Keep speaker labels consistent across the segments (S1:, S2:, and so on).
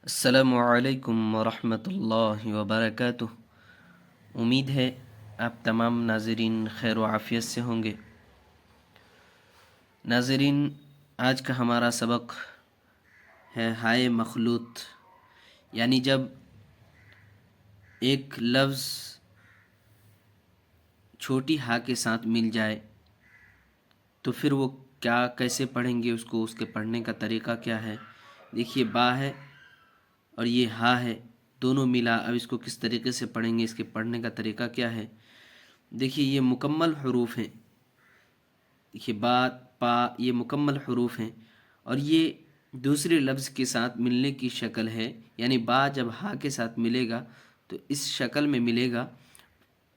S1: السلام علیکم ورحمۃ اللہ وبرکاتہ۔ امید ہے آپ تمام ناظرین خیر و عافیت سے ہوں گے۔ ناظرین، آج کا ہمارا سبق ہے ہائے مخلوط، یعنی جب ایک لفظ چھوٹی ہا کے ساتھ مل جائے تو پھر وہ کیسے پڑھیں گے، اس کے پڑھنے کا طریقہ کیا ہے۔ دیکھیے، با ہے اور یہ ہا ہے، دونوں ملا، اب اس کو کس طریقے سے پڑھیں گے، اس کے پڑھنے کا طریقہ کیا ہے۔ دیکھیے، یہ مکمل حروف ہیں، دیکھیے با پا، یہ مکمل حروف ہیں اور یہ دوسرے لفظ کے ساتھ ملنے کی شکل ہے، یعنی با جب ہا کے ساتھ ملے گا تو اس شکل میں ملے گا۔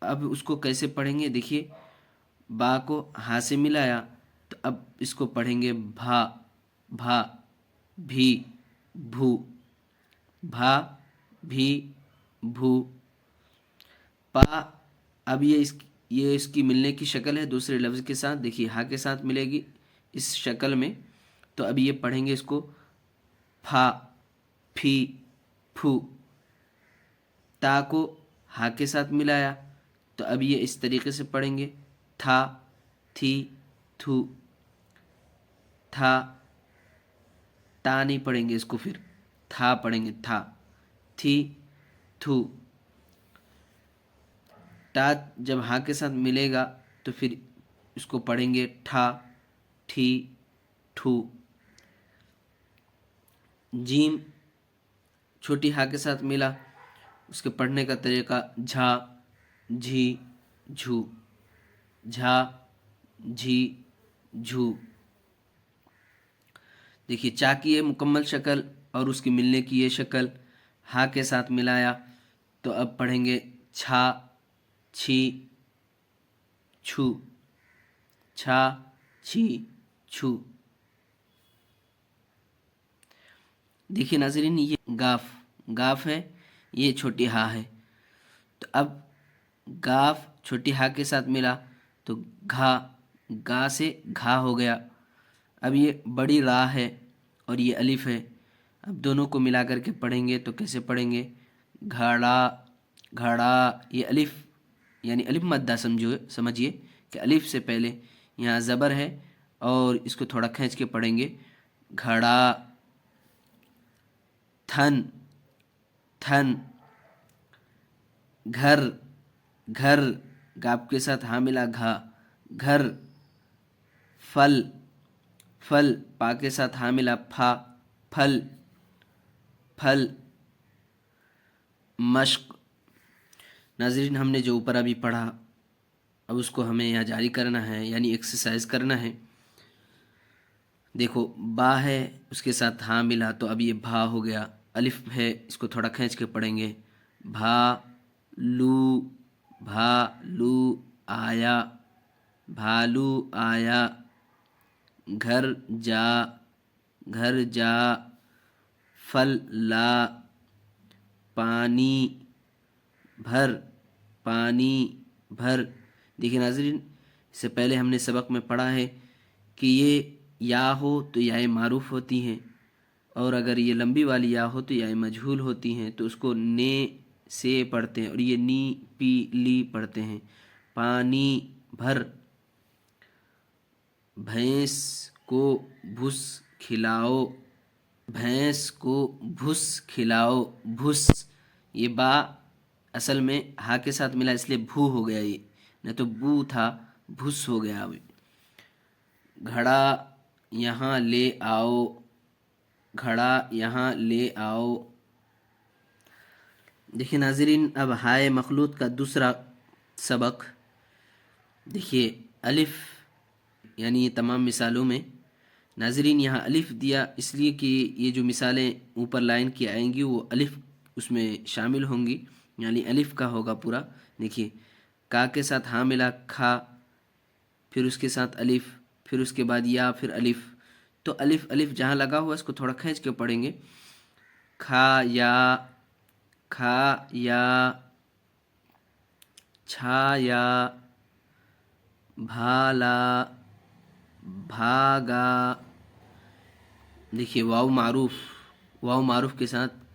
S1: اب اس کو کیسے پڑھیں گے، دیکھیے با کو ہا سے ملایا تو اب اس کو پڑھیں گے بھا، بھا بھی، بھو، بھا بھی، بھو، پا۔ اب یہ اس کی ملنے کی شکل ہے دوسرے لفظ کے ساتھ، دیکھیے ہا کے ساتھ ملے گی اس شکل میں، تو اب یہ پڑھیں گے اس کو پھا، پھی، پھو۔ تا کو ہا کے ساتھ ملایا تو اب یہ اس طریقے سے پڑھیں گے تھا، تھی، تھو، تھا۔ تا نہیں پڑھیں گے اس کو، پھر تھا پڑھیں گے، تھا، تھی، تھو۔ تا جب ہا کے ساتھ ملے گا تو پھر اس کو پڑھیں گے ٹھا، ٹھی، ٹھو۔ جیم چھوٹی ہا کے ساتھ ملا، اس کے پڑھنے کا طریقہ جھا، جھی، جھو، جھا، جھی، جھو۔ دیکھیے چا کی یہ مکمل شکل اور اس کی ملنے کی یہ شکل، ہا کے ساتھ ملایا تو اب پڑھیں گے چھا، چھی، چھو، چھا، چھی، چھو۔ دیکھیے ناظرین، یہ گاف ہے، یہ چھوٹی ہا ہے، تو اب گاف چھوٹی ہا کے ساتھ ملا تو گا سے گھا ہو گیا۔ اب یہ بڑی را ہے اور یہ الف ہے، اب دونوں کو ملا کر کے پڑھیں گے تو کیسے پڑھیں گے، گھڑا، گھڑا۔ یہ الف یعنی الف مدہ سمجھیے کہ الف سے پہلے یہاں زبر ہے اور اس کو تھوڑا کھینچ کے پڑھیں گے گھڑا۔ تھن، تھن، گھر، گھر، گاپ کے ساتھ ہاں ملا گھا، گھر۔ پھل، پھل، پا کے ساتھ ہاں ملا پھا، پھل، پھل۔ مشق، ناظرین ہم نے جو اوپر ابھی پڑھا اب اس کو ہمیں یہاں جاری کرنا ہے، یعنی ایکسرسائز کرنا ہے۔ دیکھو با ہے، اس کے ساتھ ہاں ملا تو اب یہ بھا ہو گیا، الف ہے، اس کو تھوڑا کھینچ کے پڑھیں گے بھا، لو، بھا، لو، آیا، بھالو آیا۔ گھر جا، گھر جا۔ پھل لا، پانی بھر، پانی بھر۔ دیکھیں ناظرین، اس سے پہلے ہم نے سبق میں پڑھا ہے کہ یہ یا ہو تو یا معروف ہوتی ہیں، اور اگر یہ لمبی والی یا ہو تو یا مجہول ہوتی ہیں، تو اس کو نے سے پڑھتے ہیں اور یہ نی، پی، لی پڑھتے ہیں۔ پانی بھر، بھینس کو بھس کھلاؤ، بھینس کو بھس کھلاؤ، بھس۔ یہ با اصل میں ہا کے ساتھ ملا اس لیے بھو ہو گیا، یہ نہیں تو بو تھا، بھس ہو گیا ابھی۔ گھڑا یہاں لے آؤ، گھڑا یہاں لے آؤ۔ دیکھیے ناظرین، اب ہائے مخلوط کا دوسرا سبق، دیکھیے الف، یعنی یہ تمام مثالوں میں ناظرین یہاں الف دیا اس لیے کہ یہ جو مثالیں اوپر لائن کی آئیں گی وہ الف اس میں شامل ہوں گی، یعنی الف کا ہوگا پورا۔ دیکھیے کا کے ساتھ ہاں ملا کھا، پھر اس کے ساتھ الف، پھر اس کے بعد یا، پھر الف، تو الف الف جہاں لگا ہوا اس کو تھوڑا کھینچ کے پڑھیں گے کھا یا، کھا یا، چھا یا، بھالا، بھاگا۔ دیکھیے واو معروف، واو معروف کے ساتھ